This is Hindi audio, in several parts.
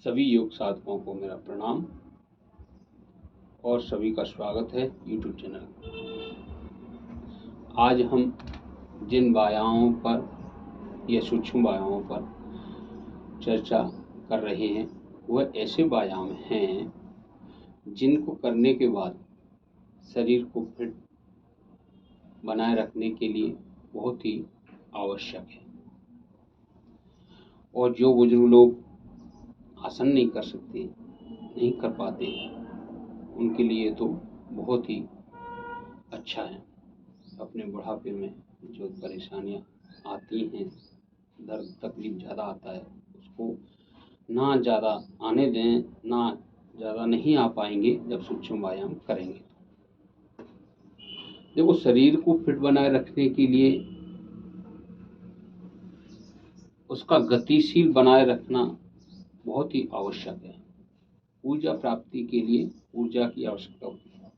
सभी योग साधकों को मेरा प्रणाम और सभी का स्वागत है YouTube चैनल। आज हम जिन व्यायामों पर या सूक्ष्म व्यायामों पर चर्चा कर रहे हैं वह ऐसे व्यायाम हैं जिनको करने के बाद शरीर को फिट बनाए रखने के लिए बहुत ही आवश्यक है। और जो बुजुर्ग लोग आसन नहीं कर सकते, नहीं कर पाते, उनके लिए तो बहुत ही अच्छा है। अपने बुढ़ापे में जो परेशानियां आती हैं, दर्द तकलीफ ज़्यादा आता है, उसको ना ज़्यादा आने दें, ना ज़्यादा नहीं आ पाएंगे जब सूक्ष्म व्यायाम करेंगे। देखो, शरीर को फिट बनाए रखने के लिए उसका गतिशील बनाए रखना बहुत ही आवश्यक है। ऊर्जा प्राप्ति के लिए ऊर्जा की आवश्यकता होती है।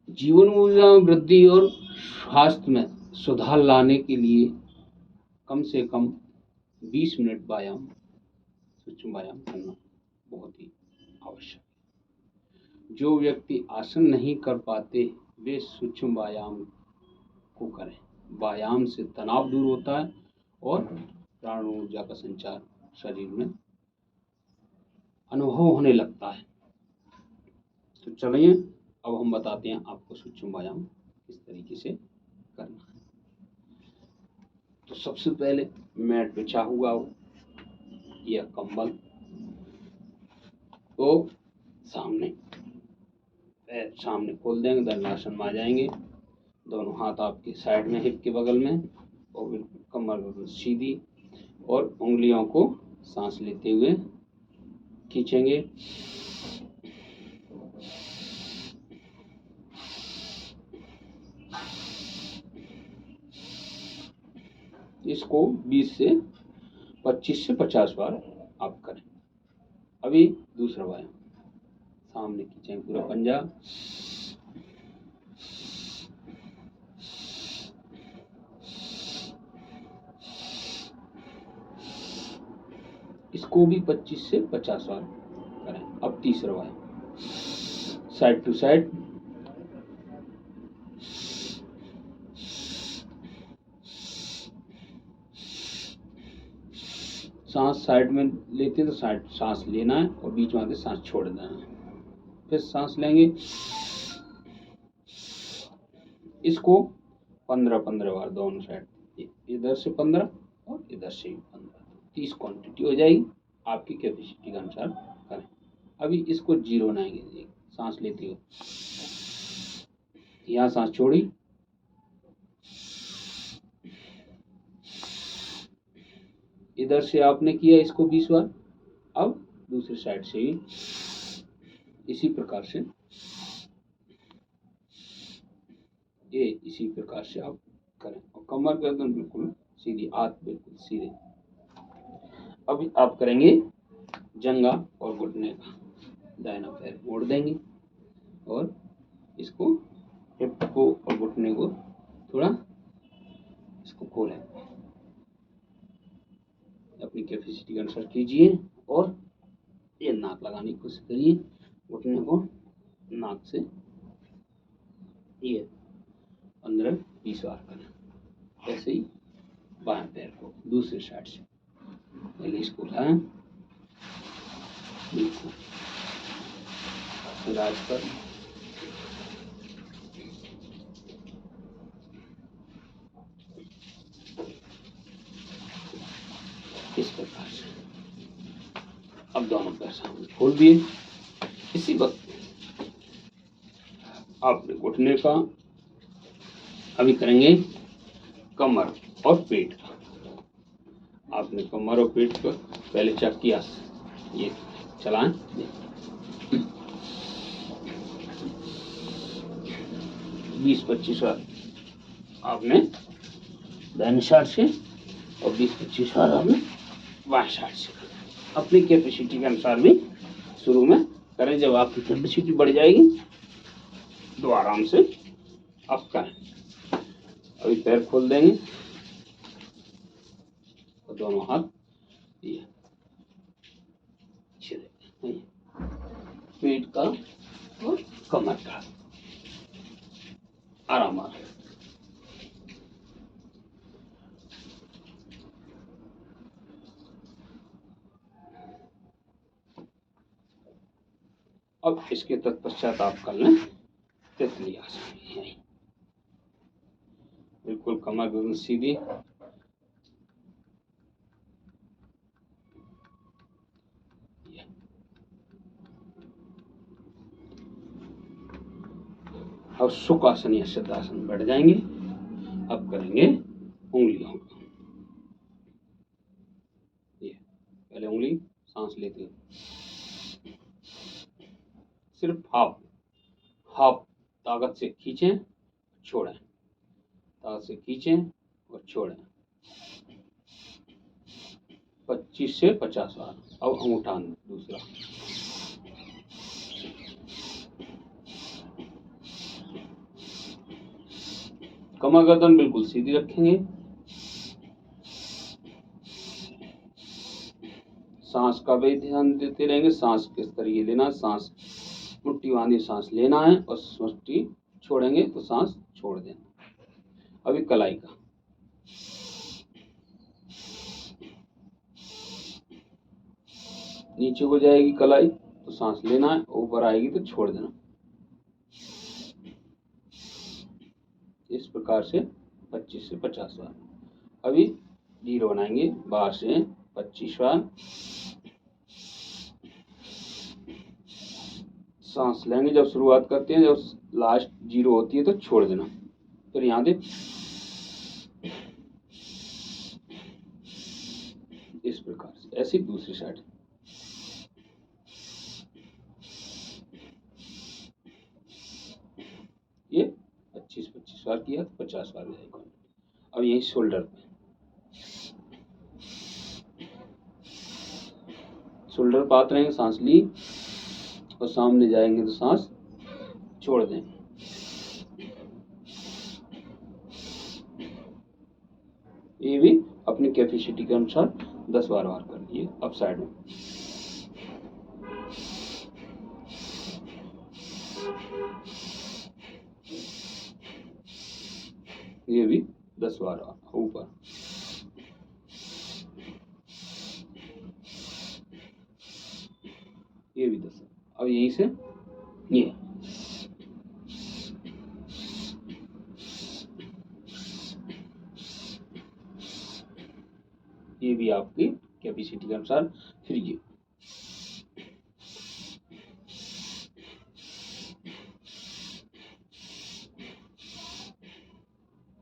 जीवन ऊर्जा में वृद्धि और स्वास्थ्य में सुधार लाने के लिए कम से कम 20 मिनट व्यायाम, सूक्ष्म व्यायाम करना बहुत ही आवश्यक है। जो व्यक्ति आसन नहीं कर पाते वे सूक्ष्म व्यायाम को करें। व्यायाम से तनाव दूर होता है और प्राण ऊर्जा का संचार शरीर में अनुभव होने लगता है। तो चलिए अब हम बताते हैं आपको सूक्ष्म व्यायाम किस तरीके से करना है। तो सबसे पहले मैट बिछा हुआ हो या कंबल तो सामने खोल देंगे, दंडासन में आ जाएंगे। दोनों हाथ आपके साइड में, हिप के बगल में, और बिल्कुल कमर बिल्कुल सीधी, और उंगलियों को सांस लेते हुए खींचेंगे। इसको 20 से 50 बार आप करें। अभी दूसरा व्यायाम, सामने खींचेंगे पूरा पंजा, इसको भी 25 से 50 बार करें। अब तीसरा व्यायाम, साइड टू साइड, सांस साइड में लेते हैं तो साइड सांस लेना है और बीच में आते सांस छोड़ देना है। फिर सांस लेंगे। इसको 15-15 बार दोनों साइड, इधर से 15 और इधर से 15, 30 क्वांटिटी हो जाएगी। आपकी कैपेसिटी के अनुसार करें। अभी इसको जीरो बनाएंगे। सांस लेते हुए यहाँ सांस छोड़ी, इधर से आपने किया इसको 20 बार। अब दूसरी साइड से ही इसी प्रकार से इसी प्रकार से आप करें और कमर गर्दन बिल्कुल सीधी, हाथ बिल्कुल सीधे। अभी आप करेंगे जंगा और घुटने का। दाहिना पैर मोड़ देंगे और इसको, हिप को और घुटने को थोड़ा इसको खोलें। अपनी कैपेसिटी के अनुसार कीजिए और ये नाक लगाने की कोशिश करिए। घुटने को नाक से ये 15-20 बार करें। ऐसे ही बाएं पैर को दूसरे साइड से पहले इसको उठाएं, बिल्कुल राज पर, इस प्रकार से। अब दोनों पैर सामने खोल दिए। इसी वक्त आपने घुटने का, अभी करेंगे कमर और पेट का। आपने कमर और पेट को पहले चक्की ये चलाएं। 20-25 बार आपने दाहिने साइड से और 20-25 बार आपने बाएं साइड से। अपनी कैपेसिटी के अनुसार भी शुरू में करें। जब आपकी कैपेसिटी बढ़ जाएगी तो आराम से आप करें। अभी पैर खोल देंगे और दोनों हाथ दिए। पेट का और कमर का। आराम आराम। अब इसके तत्पश्चात आप कर लें तितली आसन। यही बिल्कुल कमर गर्दन सीधी। अब सुखासन या सिद्धासन बैठ जाएंगे। अब करेंगे उंगलियों का। ये पहले उंगली सांस लेते हुए सिर्फ हाफ ताकत से खींचें, छोड़ें, ताकत से खींचें और छोड़ें। 25 से 50 बार। अब अंगूठा दूसरा। कमर गर्दन बिल्कुल सीधी रखेंगे। सांस का भी ध्यान देते रहेंगे। सांस किस तरीके लेना, सांस मुट्ठी बांधी सांस लेना है और मुट्ठी छोड़ेंगे तो सांस छोड़ देना। अभी कलाई का। नीचे को जाएगी कलाई तो सांस लेना है, ऊपर आएगी तो छोड़ देना। इस प्रकार से 25 से 50 बार। अभी जीरो बनाएंगे। बाहर से 25 बार सांस लेंगे। जब शुरुआत करते हैं, जब लास्ट जीरो होती है तो छोड़ देना। फिर यहाँ दे इस प्रकार से। ऐसी दूसरी साइड। ये 25 बार किया तो 50 बार जाएगा। अब यही शोल्डर पे। शोल्डर पात रहेंगे, सांस ली और सामने जाएंगे तो सांस छोड़ देंगे। ये भी अपनी कैपेसिटी के अनुसार 10-12 बार कर लिए। अब साइड में ये भी 10-12 बार ऊपर। ये भी 10। अब यहीं से ये भी आपकी कैपेसिटी के अनुसार। फिर ये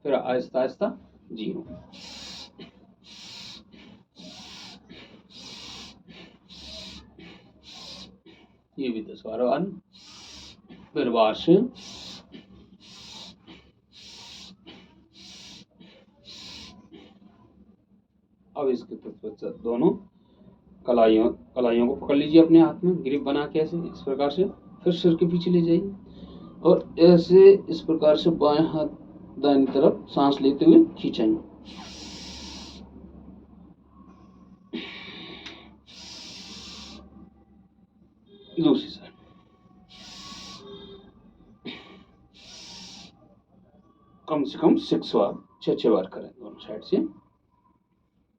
फिर आहिस्ता आहिस्ता जीरो। ये भी 10-12 बार। फिर बाहर से अब इसके तत्पश्चात दोनों कलाइयों को पकड़ लीजिए अपने हाथ में, ग्रिप बना के ऐसे इस प्रकार से। फिर सिर के पीछे ले जाइए और ऐसे इस प्रकार से बाएं हाथ दाहिनी तरफ सांस लेते हुए खींचेंगे। दूसरी साइड कम से कम 6 बार, 6 बार करें दोनों साइड से।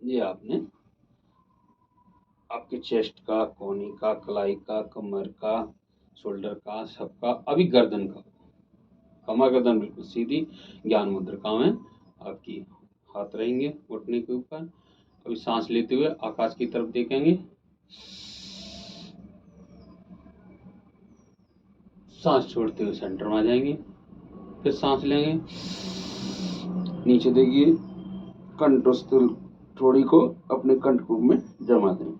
ये आपने आपके चेस्ट का, कोहनी का, कलाई का, कमर का, शोल्डर का, सबका। अभी गर्दन का। कमर गर्दन बिल्कुल सीधी। ज्ञान मुद्रिका में आपकी हाथ रहेंगे घुटने के ऊपर। अभी सांस लेते हुए आकाश की तरफ देखेंगे। सांस छोड़ते हुए सेंटर में आ जाएंगे। फिर सांस लेंगे, नीचे देखिए, कंठस्थल थोड़ी को अपने कंठकूप में जमा दें।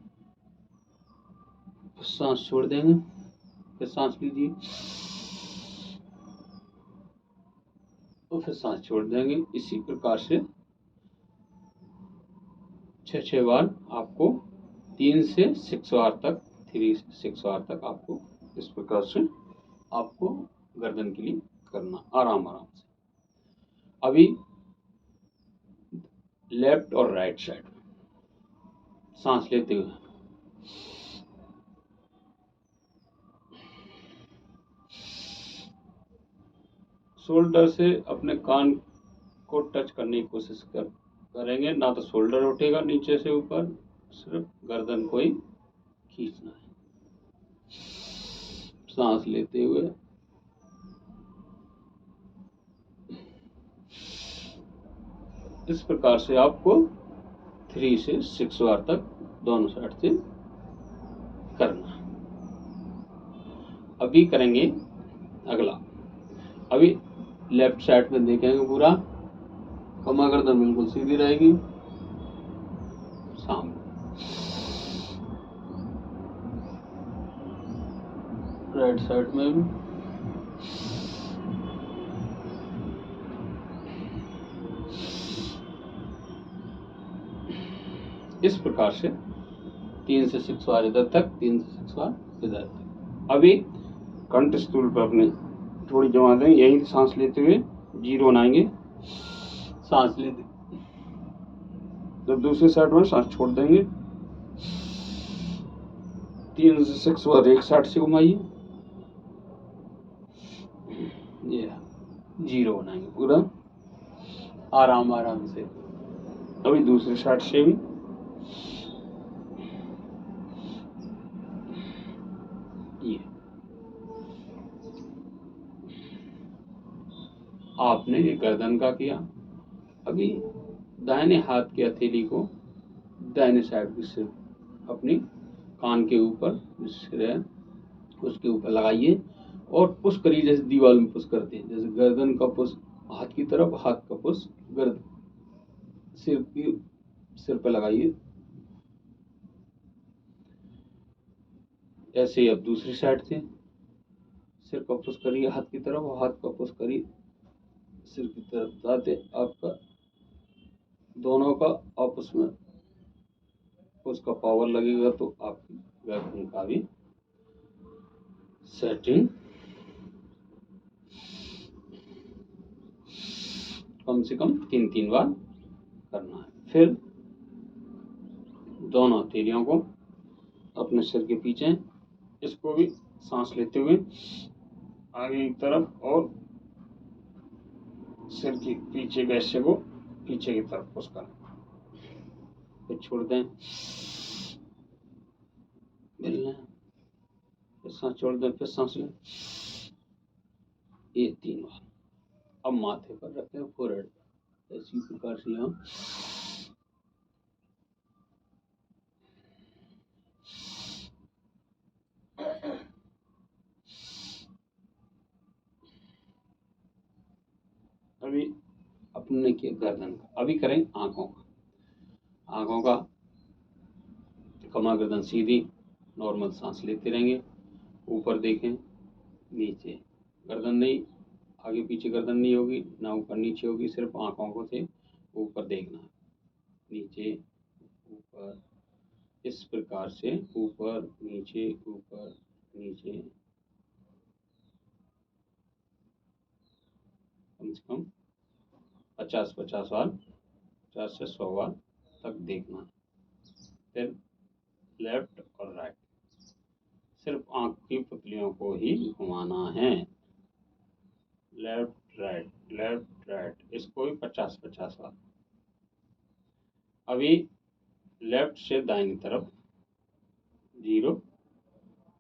फिर सांस छोड़ देंगे। फिर सांस लीजिए और फिर सांस छोड़ देंगे। इसी प्रकार से 6 बार आपको 3 से 6 बार तक, 3 से 6 बार तक आपको इस प्रकार से आपको गर्दन के लिए करना। आराम आराम से। अभी लेफ्ट और राइट साइड सांस लेते हुए शोल्डर से अपने कान को टच करने की कोशिश करेंगे, ना तो शोल्डर उठेगा नीचे से ऊपर, सिर्फ गर्दन को ही खींचना है। सांस लेते हुए इस प्रकार से आपको 3 से 6 बार तक दोनों साइड से करना। अभी करेंगे अगला। अभी लेफ्ट साइड में देखेंगे, पूरा कमर गर्दन बिल्कुल सीधी रहेगी, सामने। राइट साइड में भी इस प्रकार से 3 से 6 बार इधर तक, 3 से 6 बार इधर तक। अभी कंठ स्थूल पर अपने थोड़ी जमा देंगे, यहीं सांस लेते हुए 0 बनाएंगे। सांस लेते जब दूसरी साइड में सांस छोड़ देंगे, 3 से 6 बार एक साइड से घुमाइए, ये 0 बनाएंगे पूरा आराम आराम से। अभी दूसरी साइड से भी ये आपने ये गर्दन का किया। अभी दाहिने हाथ की हथेली को दाहिने साइड की सिर अपनी कान के ऊपर उसके ऊपर लगाइए और पुश करिए, जैसे दीवार में पुश करते हैं। जैसे गर्दन का पुश हाथ की तरफ, हाथ का पुश गर्दन सिर पे लगाइए। ऐसे ही अब दूसरी साइड से सिर का पुश करिए हाथ की तरफ, और हाथ का पुश करिए सिर की तरफ, ताकि आपका दोनों का आपस में उसका पावर लगेगा, तो आपकी गर्दन का भी सेटिंग कम से कम 3-3 बार करना है। फिर दोनों हथेलियों को अपने सिर के पीछे, इसको भी सांस लेते हुए आगे की तरफ और सिर के पीछे के हिस्से को पीछे की तरफ पुश करें, फिर छोड़ दें, मिलना, फिर सांस छोड़ दें, फिर सांस लें, ये 3 बार। अब माथे पर रखें, फोरहेड पर, इसी प्रकार से हम अभी अपने किया गर्दन का। अभी करें आंखों का। आंखों का कमर गर्दन सीधी, नॉर्मल सांस लेते रहेंगे, ऊपर देखें, नीचे गर्दन नहीं, आगे पीछे गर्दन नहीं होगी, ना ऊपर नीचे होगी, सिर्फ आंखों को से ऊपर देखना है, नीचे ऊपर, इस प्रकार से ऊपर नीचे कम से कम 50-50 बार, 50 से 100 बार तक देखना है। फिर लेफ्ट और राइट, सिर्फ आंख की पुतलियों को ही घुमाना है, लेफ्ट राइट, इसको भी 50-50 बार। अभी लेफ्ट से दाहिनी तरफ 0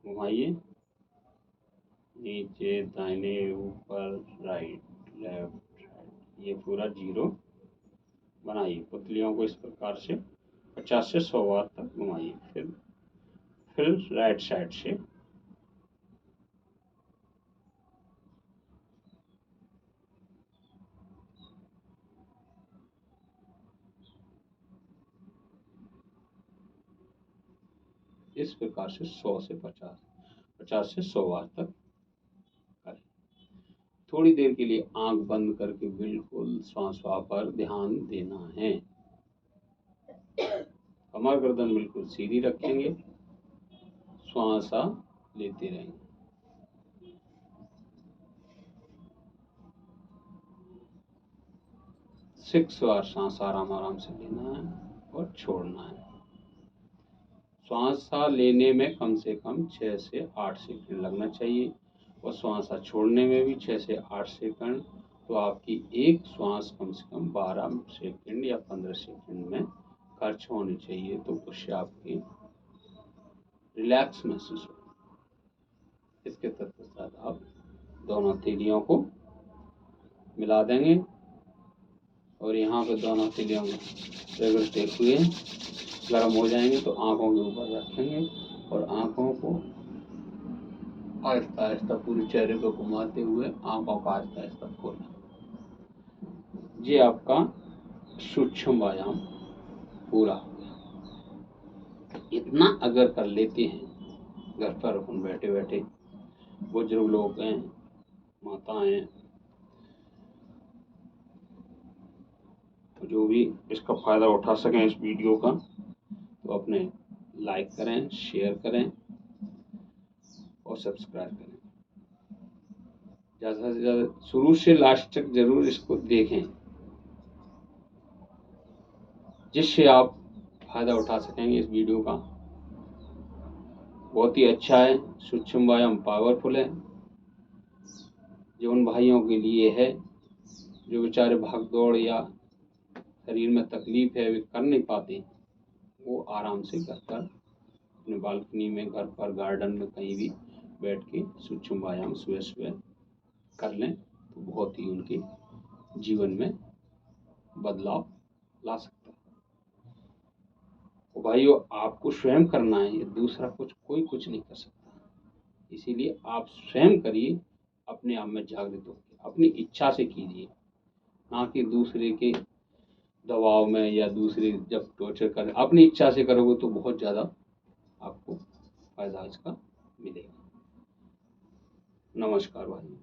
घुमाइए, नीचे दाहिने ऊपर राइट लेफ्ट, ये पूरा 0 बनाइए। पुतलियों को इस प्रकार से 50 से 100 बार तक घुमाइए। फिर राइट साइड से इस प्रकार से 100 से 50 से 100 बार तक करें। थोड़ी देर के लिए आंख बंद करके बिल्कुल श्वास पर ध्यान देना है। कमर गर्दन बिल्कुल सीधी रखेंगे, श्वास लेते रहेंगे। 6 बार सांस आराम से लेना है और छोड़ना है। श्वास लेने में कम से कम 6 से 8 सेकंड लगना चाहिए, और श्वास छोड़ने में भी 6 से 8 सेकंड। तो आपकी एक श्वास कम से कम 12 सेकंड या 15 सेकंड में खर्च होनी चाहिए। तो उससे आपकी रिलैक्स महसूस हो। इसके तत्पश्चात आप दोनों हथेलियों को मिला देंगे और यहाँ पे दोनों हथेलियों में रगड़ते हुए गर्म हो जाएंगे। तो आंखों के ऊपर रखेंगे और आंखों को आहिस्ता आहिस्ता पूरे चेहरे को घुमाते हुए आंखों का आहिस्ता आहिस्ता खोलना। ये आपका सूक्ष्म व्यायाम पूरा हो गया। इतना अगर कर लेते हैं घर पर अपन बैठे बैठे, बुजुर्ग लोग हैं, माताएं, तो जो भी इसका फायदा उठा सकें इस वीडियो का, तो अपने लाइक करें, शेयर करें और सब्सक्राइब करें। ज़्यादा से ज़्यादा शुरू से लास्ट तक जरूर इसको देखें, जिससे आप फायदा उठा सकेंगे इस वीडियो का। बहुत ही अच्छा है, सूक्ष्म व्यायाम पावरफुल है। जो उन भाइयों के लिए है जो बेचारे भाग दौड़ या शरीर में तकलीफ है, वे कर नहीं पाते, वो आराम से घर पर अपने बालकनी में, घर पर, गार्डन में कहीं भी बैठ के सूक्ष्म व्यायाम सुबह सुबह कर लें तो बहुत ही उनके जीवन में बदलाव ला सकता है। तो भाइयों, आपको स्वयं करना है, ये दूसरा कोई कुछ नहीं कर सकता। इसीलिए आप स्वयं करिए, अपने आप में जागृत होकर अपनी इच्छा से कीजिए, ना कि दूसरे के दबाव में या दूसरे जब टॉर्चर कर। अपनी इच्छा से करोगे तो बहुत ज़्यादा आपको फायदा इसका मिलेगा। नमस्कार भाई।